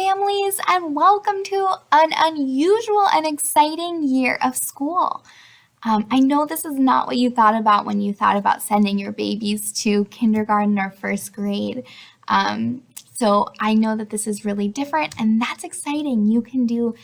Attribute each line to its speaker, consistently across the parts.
Speaker 1: families, and welcome to an unusual and exciting year of school. I know this is not what you thought about when you thought about sending your babies to kindergarten or first grade. So I know that this is really different, and that's exciting. You can do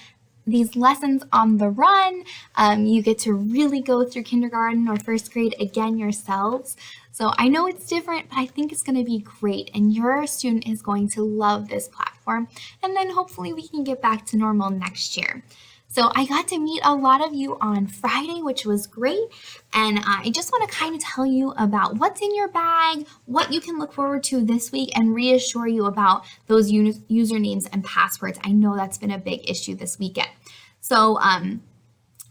Speaker 1: these lessons on the run. You get to really go through kindergarten or first grade again yourselves. So I know it's different, but I think it's going to be great, and your student is going to love this platform. And then hopefully we can get back to normal next year. So I got to meet a lot of you on Friday, which was great. And I just want to kind of tell you about what's in your bag, what you can look forward to this week, and reassure you about those usernames and passwords. I know that's been a big issue this weekend. So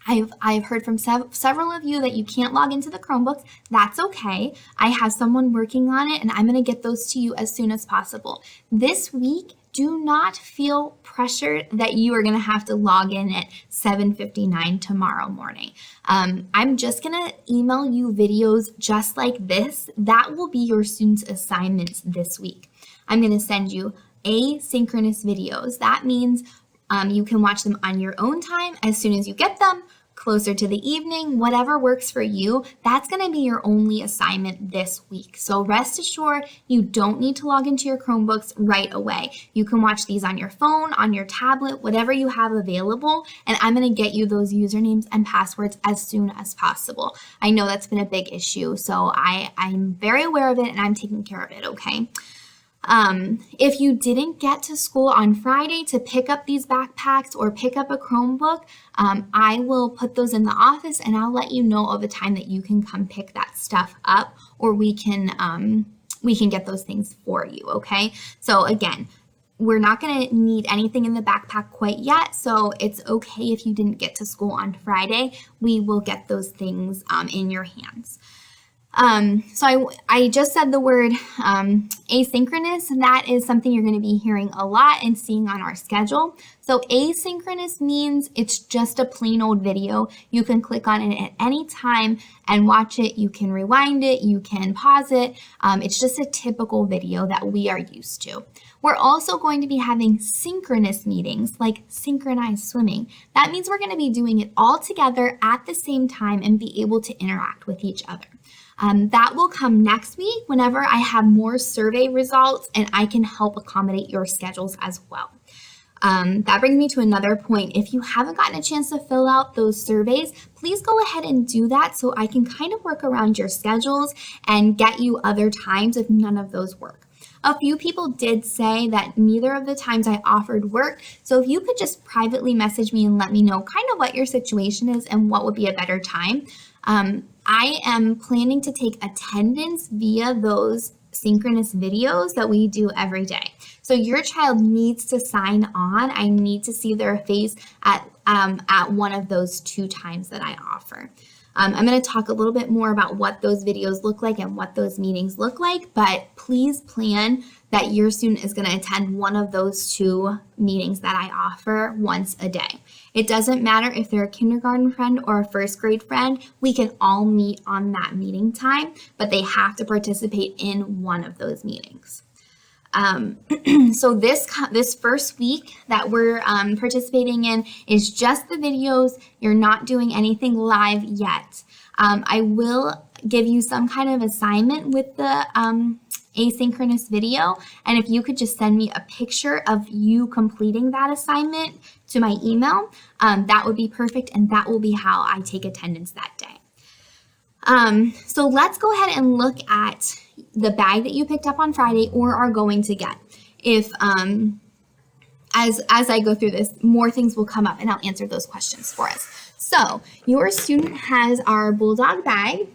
Speaker 1: I've heard from several of you that you can't log into the Chromebooks. That's okay. I have someone working on it, and I'm going to get those to you as soon as possible. This week, do not feel pressured that you are going to have to log in at 7:59 tomorrow morning. I'm just going to email you videos just like this. That will be your students' assignments this week. I'm going to send you asynchronous videos. That means you can watch them on your own time as soon as you get them, closer to the evening, whatever works for you. That's going to be your only assignment this week. So rest assured, you don't need to log into your Chromebooks right away. You can watch these on your phone, on your tablet, whatever you have available, and I'm going to get you those usernames and passwords as soon as possible. I know that's been a big issue, so I'm very aware of it, and I'm taking care of it, okay? If you didn't get to school on Friday to pick up these backpacks or pick up a Chromebook, I will put those in the office, and I'll let you know of a time that you can come pick that stuff up, or we can get those things for you, okay? So again, we're not going to need anything in the backpack quite yet, so it's okay if you didn't get to school on Friday. We will get those things in your hands. So I just said the word asynchronous, and that is something you're going to be hearing a lot and seeing on our schedule. So asynchronous means it's just a plain old video. You can click on it at any time and watch it. You can rewind it. You can pause it. It's just a typical video that we are used to. We're also going to be having synchronous meetings, like synchronized swimming. That means we're going to be doing it all together at the same time and be able to interact with each other. That will come next week whenever I have more survey results and I can help accommodate your schedules as well. That brings me to another point. If you haven't gotten a chance to fill out those surveys, please go ahead and do that so I can kind of work around your schedules and get you other times if none of those work. A few people did say that neither of the times I offered work, so if you could just privately message me and let me know kind of what your situation is and what would be a better time. I am planning to take attendance via those synchronous videos that we do every day. So your child needs to sign on. I need to see their face at one of those 2 times that I offer. I'm going to talk a little bit more about what those videos look like and what those meetings look like, but please plan that your student is going to attend one of those 2 meetings that I offer once a day. It doesn't matter if they're a kindergarten friend or a first grade friend. We can all meet on that meeting time, but they have to participate in one of those meetings. So this first week that we're participating in is just the videos. You're not doing anything live yet. I will give you some kind of assignment with the asynchronous video, and if you could just send me a picture of you completing that assignment to my email, that would be perfect, and that will be how I take attendance that day. So let's go ahead and look at the bag that you picked up on Friday or are going to get. If as I go through this, more things will come up and I'll answer those questions for us. So your student has our Bulldog bag.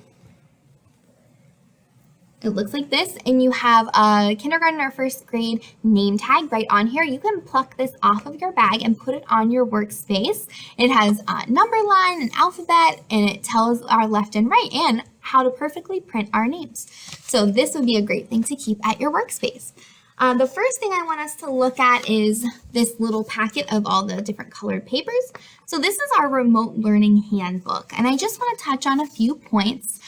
Speaker 1: It looks like this, and you have a kindergarten or first grade name tag right on here. You can pluck this off of your bag and put it on your workspace. It has a number line, an alphabet, and it tells our left and right and how to perfectly print our names. So this would be a great thing to keep at your workspace. The first thing I want us to look at is this little packet of all the different colored papers. So this is our remote learning handbook, and I just want to touch on a few points.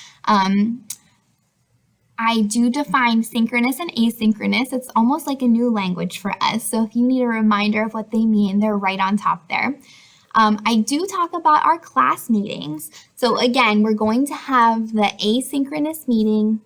Speaker 1: I do define synchronous and asynchronous. It's almost like a new language for us. So if you need a reminder of what they mean, they're right on top there. I do talk about our class meetings. So again, we're going to have the synchronous meeting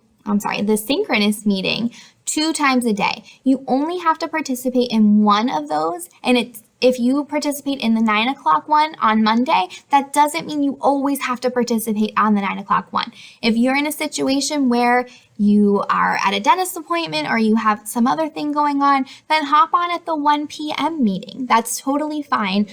Speaker 1: 2 times a day. You only have to participate in one of those, and if you participate in the 9 o'clock one on Monday, that doesn't mean you always have to participate on the 9 o'clock one. If you're in a situation where you are at a dentist appointment or you have some other thing going on, then hop on at the 1 p.m. meeting. That's totally fine.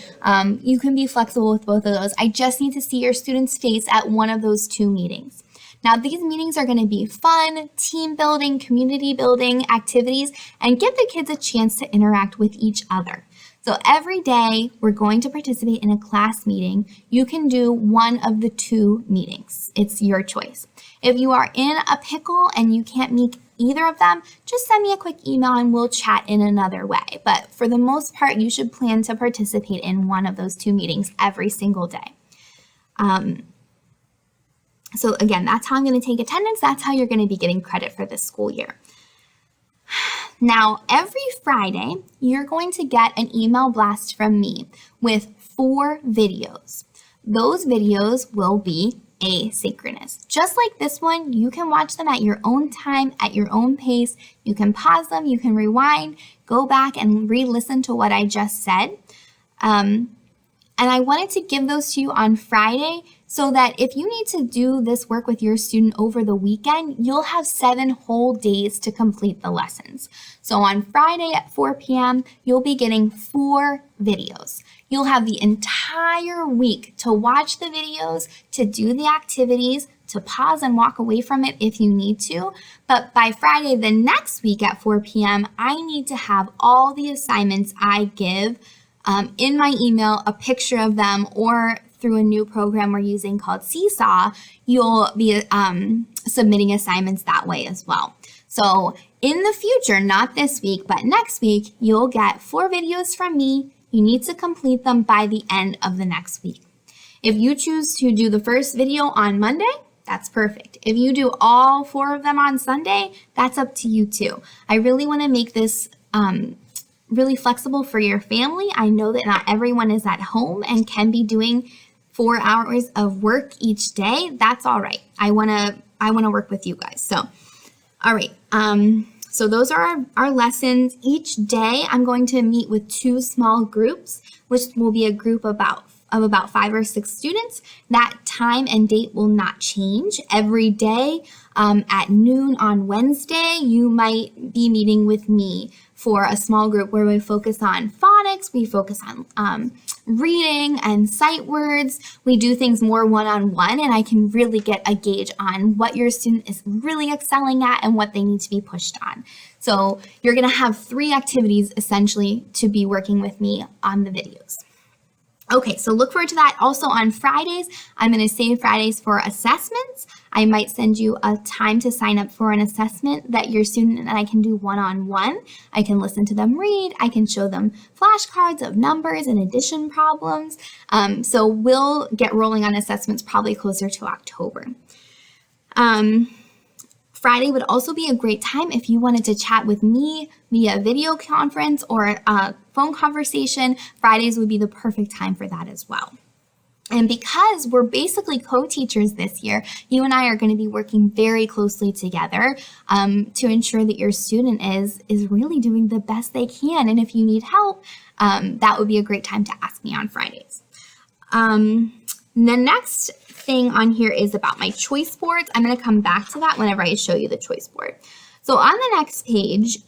Speaker 1: You can be flexible with both of those. I just need to see your student's face at one of those 2 meetings. Now, these meetings are going to be fun, team building, community building activities, and give the kids a chance to interact with each other. So every day we're going to participate in a class meeting. You can do one of the 2 meetings. It's your choice. If you are in a pickle and you can't meet either of them, just send me a quick email and we'll chat in another way. But for the most part, you should plan to participate in one of those 2 meetings every single day. So again, that's how I'm going to take attendance. That's how you're going to be getting credit for this school year. Now, every Friday, you're going to get an email blast from me with 4 videos. Those videos will be asynchronous. Just like this one, you can watch them at your own time, at your own pace. You can pause them, you can rewind, go back and re-listen to what I just said. And I wanted to give those to you on Friday so that if you need to do this work with your student over the weekend, you'll have 7 whole days to complete the lessons. So on Friday at 4 p.m., you'll be getting 4 videos. You'll have the entire week to watch the videos, to do the activities, to pause and walk away from it if you need to. But by Friday the next week at 4 p.m., I need to have all the assignments I give in my email, a picture of them, or through a new program we're using called Seesaw, you'll be submitting assignments that way as well. So in the future, not this week, but next week, you'll get 4 videos from me. You need to complete them by the end of the next week. If you choose to do the first video on Monday, that's perfect. If you do all 4 of them on Sunday, that's up to you too. I really want to make this really flexible for your family. I know that not everyone is at home and can be doing 4 hours of work each day. That's all right. I want to work with you guys. So, all right. So those are our lessons. Each day I'm going to meet with 2 small groups, which will be a group of about 5 or 6 students. That time and date will not change. Every day at noon on Wednesday, you might be meeting with me for a small group where we focus on phonics, we focus on reading and sight words. We do things more one-on-one, and I can really get a gauge on what your student is really excelling at and what they need to be pushed on. So you're going to have 3 activities essentially to be working with me on the videos. Okay, so look forward to that. Also on Fridays, I'm going to save Fridays for assessments. I might send you a time to sign up for an assessment that your student and I can do one-on-one. I can listen to them read. I can show them flashcards of numbers and addition problems. So we'll get rolling on assessments probably closer to October. Friday would also be a great time if you wanted to chat with me via video conference or a phone conversation. Fridays would be the perfect time for that as well. And because we're basically co-teachers this year, you and I are going to be working very closely together to ensure that your student is really doing the best they can. And if you need help, that would be a great time to ask me on Fridays. The next thing on here is about my choice boards. I'm going to come back to that whenever I show you the choice board. So on the next page,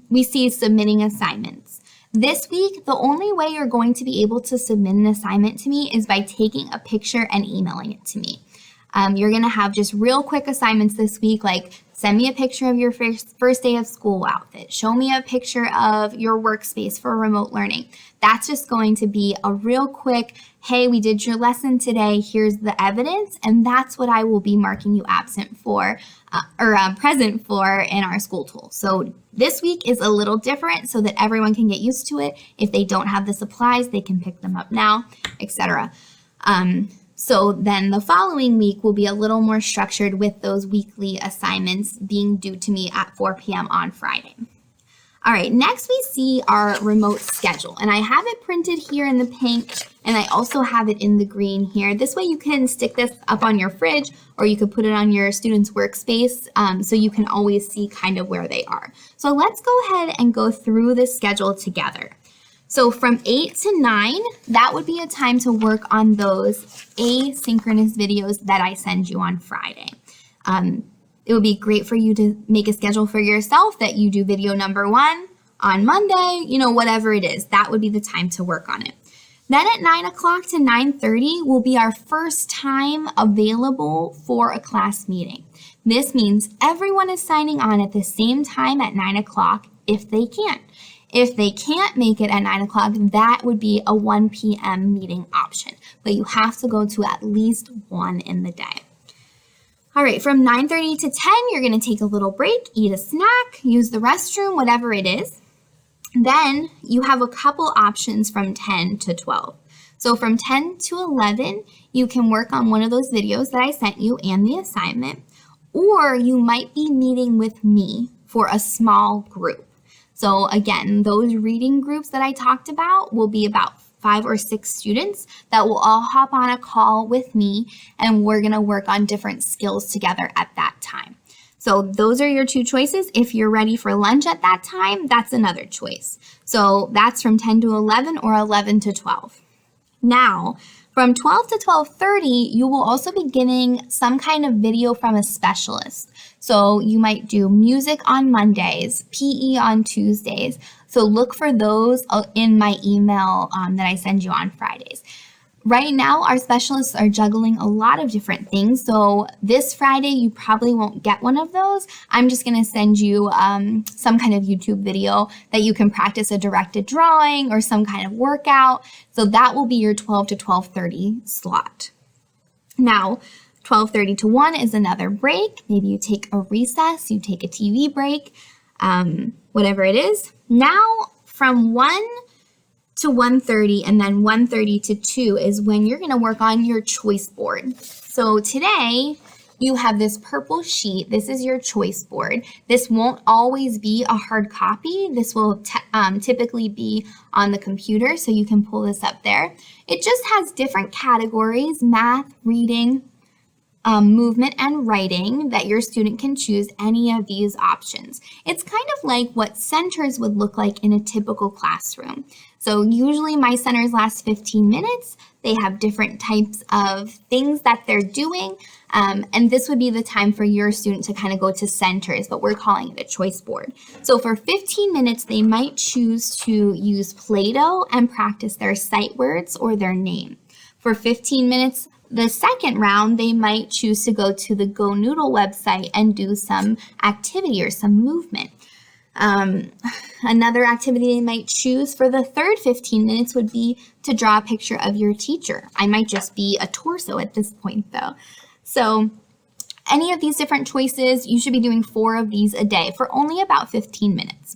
Speaker 1: we see submitting assignments. This week, the only way you're going to be able to submit an assignment to me is by taking a picture and emailing it to me. You're going to have just real quick assignments this week, like send me a picture of your first day of school outfit. Show me a picture of your workspace for remote learning. That's just going to be a real quick, hey, we did your lesson today, here's the evidence, and that's what I will be marking you absent for or present for in our school tool. So this week is a little different so that everyone can get used to it. If they don't have the supplies, they can pick them up now, etc. So then the following week will be a little more structured with those weekly assignments being due to me at 4 p.m. on Friday. All right, next we see our remote schedule, and I have it printed here in the pink, and I also have it in the green here. This way you can stick this up on your fridge, or you could put it on your student's workspace, so you can always see kind of where they are. So let's go ahead and go through this schedule together. So from 8 to 9, that would be a time to work on those asynchronous videos that I send you on Friday. It would be great for you to make a schedule for yourself that you do video number 1 on Monday, whatever it is. That would be the time to work on it. Then at 9 o'clock to 9:30 will be our first time available for a class meeting. This means everyone is signing on at the same time at 9 o'clock if they can. If they can't make it at 9 o'clock, that would be a 1 p.m. meeting option, but you have to go to at least one in the day. All right, from 9:30 to 10, you're going to take a little break, eat a snack, use the restroom, whatever it is. Then you have a couple options from 10 to 12. So from 10 to 11, you can work on one of those videos that I sent you and the assignment, or you might be meeting with me for a small group. So again, those reading groups that I talked about will be about 5 or 6 students that will all hop on a call with me, and we're going to work on different skills together at that time. So those are your 2 choices. If you're ready for lunch at that time, that's another choice. So that's from 10 to 11 or 11 to 12. Now, from 12 to 12:30, you will also be getting some kind of video from a specialist. So you might do music on Mondays, PE on Tuesdays. So look for those in my email that I send you on Fridays. Right now, our specialists are juggling a lot of different things. So this Friday, you probably won't get one of those. I'm just going to send you some kind of YouTube video that you can practice a directed drawing or some kind of workout. So that will be your 12 to 12:30 slot. Now, 12:30 to 1 is another break. Maybe you take a recess, you take a TV break, whatever it is. Now, from 1 to 1:30 and then 1:30 to 2 is when you're going to work on your choice board. So today you have this purple sheet. This is your choice board. This won't always be a hard copy. This will typically be on the computer, so you can pull this up there. It just has different categories: math, reading, movement, and writing, that your student can choose any of these options. It's kind of like what centers would look like in a typical classroom. So usually my centers last 15 minutes. They have different types of things that they're doing. And this would be the time for your student to kind of go to centers, but we're calling it a choice board. So for 15 minutes, they might choose to use Play-Doh and practice their sight words or their name. For 15 minutes, the second round, they might choose to go to the Go Noodle website and do some activity or some movement. Another activity they might choose for the third 15 minutes would be to draw a picture of your teacher. I might just be a torso at this point though. So any of these different choices, you should be doing 4 of these a day for only about 15 minutes.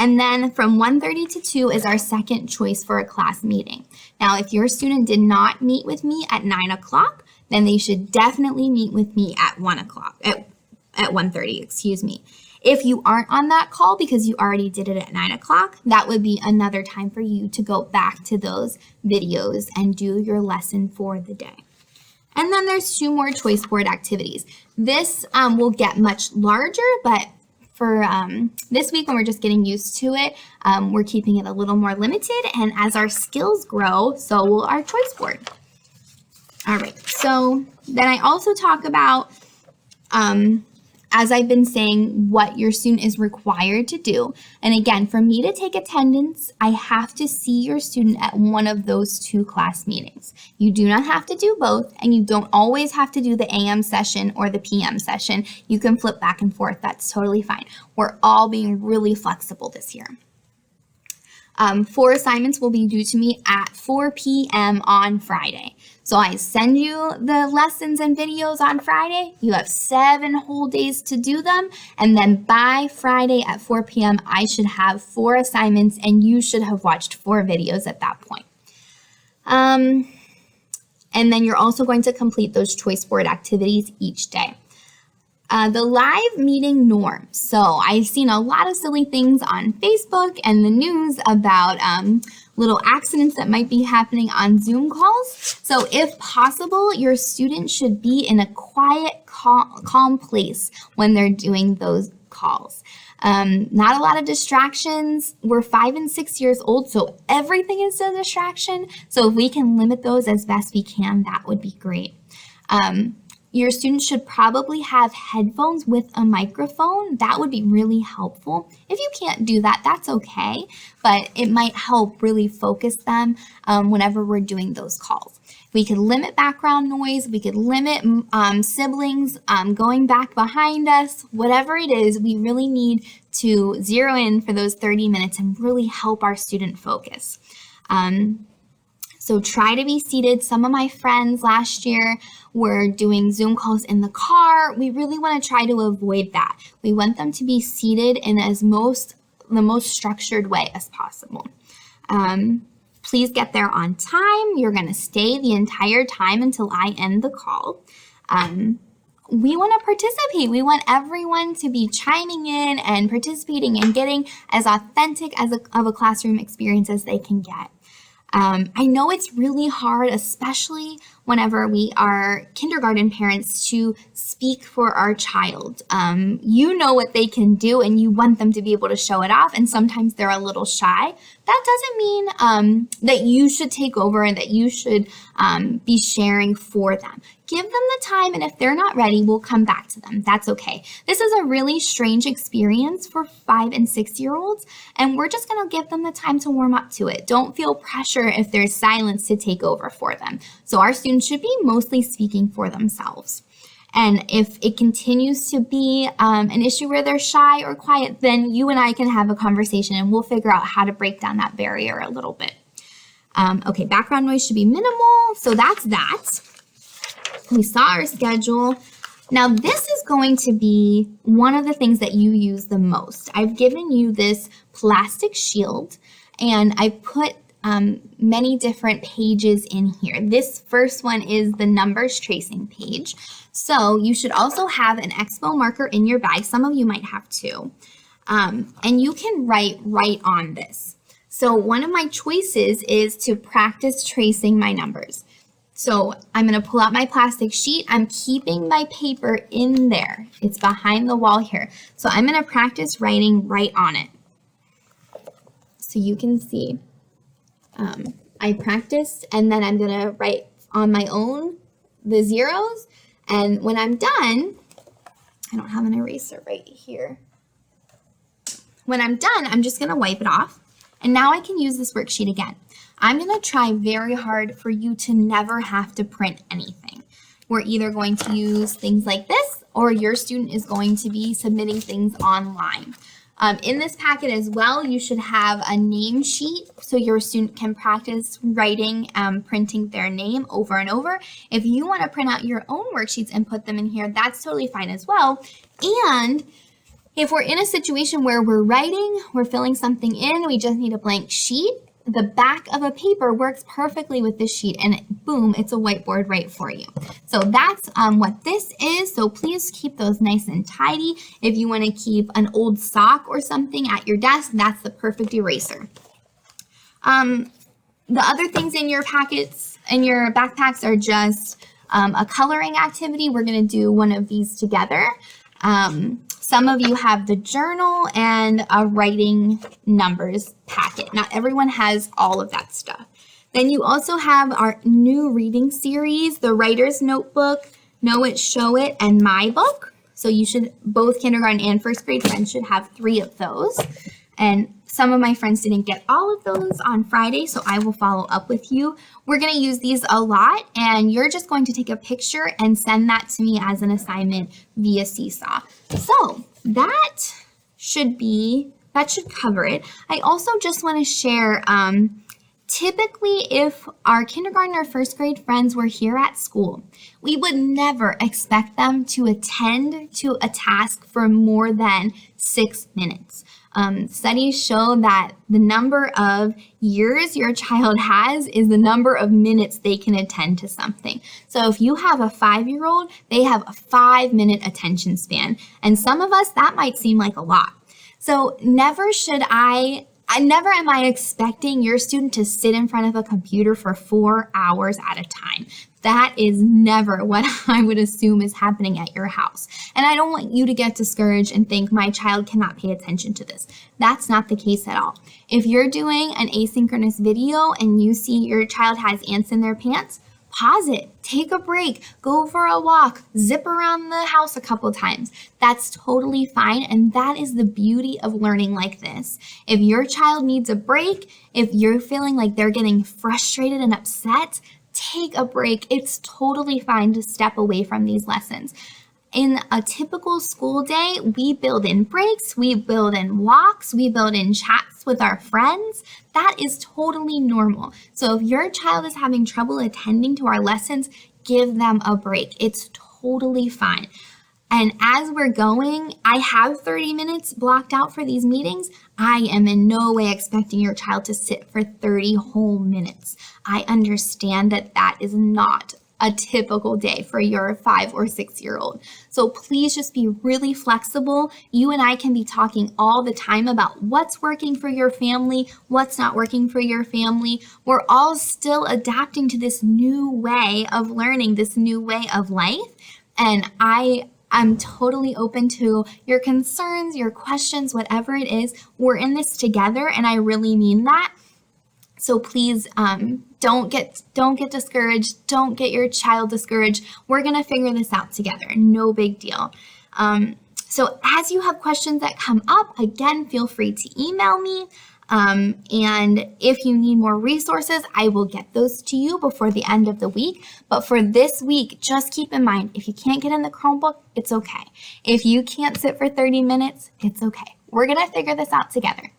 Speaker 1: And then from 1:30 to 2 is our second choice for a class meeting. Now, if your student did not meet with me at 9 o'clock, then they should definitely meet with me at 1 o'clock, at 1:30, excuse me. If you aren't on that call because you already did it at 9 o'clock, that would be another time for you to go back to those videos and do your lesson for the day. And then there's 2 more choice board activities. This will get much larger, but for this week, when we're just getting used to it, we're keeping it a little more limited. And as our skills grow, so will our choice board. All right, so then I also talk about, as I've been saying, what your student is required to do. And again, for me to take attendance, I have to see your student at one of those 2 class meetings. You do not have to do both, and you don't always have to do the AM session or the PM session. You can flip back and forth. That's totally fine. We're all being really flexible this year. 4 assignments will be due to me at 4 p.m. on Friday. So I send you the lessons and videos on Friday. You have 7 whole days to do them. And then by Friday at 4 p.m., I should have 4 assignments, and you should have watched 4 videos at that point. And then you're also going to complete those choice board activities each day. The live meeting norm. So I've seen a lot of silly things on Facebook and the news about little accidents that might be happening on Zoom calls. So if possible, your student should be in a quiet, calm place when they're doing those calls. Not a lot of distractions. We're 5 and 6 years old, so everything is a distraction. So if we can limit those as best we can, that would be great. Your students should probably have headphones with a microphone. That would be really helpful. If you can't do that, that's okay, but it might help really focus them whenever we're doing those calls. We could limit background noise. We could limit siblings going back behind us. Whatever it is, we really need to zero in for those 30 minutes and really help our student focus. So try to be seated. Some of my friends last year were doing Zoom calls in the car. We really want to try to avoid that. We want them to be seated in the most structured way as possible. Please get there on time. You're going to stay the entire time until I end the call. We want to participate. We want everyone to be chiming in and participating and getting as authentic of a classroom experience as they can get. I know it's really hard, especially whenever we are kindergarten parents, to speak for our child. You know what they can do and you want them to be able to show it off, and sometimes they're a little shy. That doesn't mean that you should take over and that you should be sharing for them. Give them the time, and if they're not ready, we'll come back to them. That's okay. This is a really strange experience for 5 and 6 year olds, and we're just going to give them the time to warm up to it. Don't feel pressure if there's silence to take over for them. So our students should be mostly speaking for themselves. And if it continues to be an issue where they're shy or quiet, then you and I can have a conversation and we'll figure out how to break down that barrier a little bit. Okay, background noise should be minimal. So that's that. We saw our schedule. Now this is going to be one of the things that you use the most. I've given you this plastic shield and I put many different pages in here. This first one is the numbers tracing page. So you should also have an Expo marker in your bag. Some of you might have two. And you can write right on this. So one of my choices is to practice tracing my numbers. So I'm going to pull out my plastic sheet. I'm keeping my paper in there. It's behind the wall here. So I'm going to practice writing right on it. So you can see. I practiced, and then I'm going to write on my own the zeros. And when I'm done, I don't have an eraser right here. When I'm done, I'm just going to wipe it off. And now I can use this worksheet again. I'm going to try very hard for you to never have to print anything. We're either going to use things like this, or your student is going to be submitting things online. In this packet as well, you should have a name sheet so your student can practice writing, printing their name over and over. If you want to print out your own worksheets and put them in here, that's totally fine as well. And if we're in a situation where we're writing, we're filling something in, we just need a blank sheet, the back of a paper works perfectly with this sheet, and boom, it's a whiteboard right for you. So that's what this is. So please keep those nice and tidy. If you want to keep an old sock or something at your desk, that's the perfect eraser. The other things in your packets and your backpacks are just a coloring activity. We're going to do one of these together. Some of you have the journal and a writing numbers packet. Not everyone has all of that stuff. Then you also have our new reading series, the Writer's Notebook, Know It, Show It, and My Book. So you should, both kindergarten and first grade friends should have 3 of those. And some of my friends didn't get all of those on Friday, so I will follow up with you. We're going to use these a lot, and you're just going to take a picture and send that to me as an assignment via Seesaw. So that should cover it. I also just want to share, typically if our kindergarten or first grade friends were here at school, we would never expect them to attend to a task for more than 6 minutes. Studies show that the number of years your child has is the number of minutes they can attend to something. So if you have a 5-year-old, they have a 5-minute attention span. And some of us, that might seem like a lot. So never am I expecting your student to sit in front of a computer for 4 hours at a time. That is never what I would assume is happening at your house. And I don't want you to get discouraged and think my child cannot pay attention to this. That's not the case at all. If you're doing an asynchronous video and you see your child has ants in their pants, pause it, take a break, go for a walk, zip around the house a couple times. That's totally fine, and that is the beauty of learning like this. If your child needs a break, if you're feeling like they're getting frustrated and upset, take a break. It's totally fine to step away from these lessons. In a typical school day, we build in breaks, we build in walks, we build in chats with our friends. That is totally normal. So if your child is having trouble attending to our lessons, give them a break. It's totally fine. And as we're going, I have 30 minutes blocked out for these meetings. I am in no way expecting your child to sit for 30 whole minutes. I understand that that is not a typical day for your 5 or 6-year-old. So please just be really flexible. You and I can be talking all the time about what's working for your family, what's not working for your family. We're all still adapting to this new way of learning, this new way of life. And I'm totally open to your concerns, your questions, whatever it is. We're in this together, and I really mean that. So please don't get discouraged. Don't get your child discouraged. We're going to figure this out together. No big deal. So as you have questions that come up, again, feel free to email me. And if you need more resources, I will get those to you before the end of the week. But for this week, just keep in mind, if you can't get in the Chromebook, it's okay. If you can't sit for 30 minutes, it's okay. We're going to figure this out together.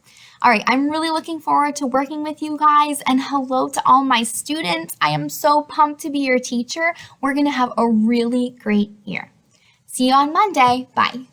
Speaker 1: All right, I'm really looking forward to working with you guys, and hello to all my students. I am so pumped to be your teacher. We're going to have a really great year. See you on Monday. Bye.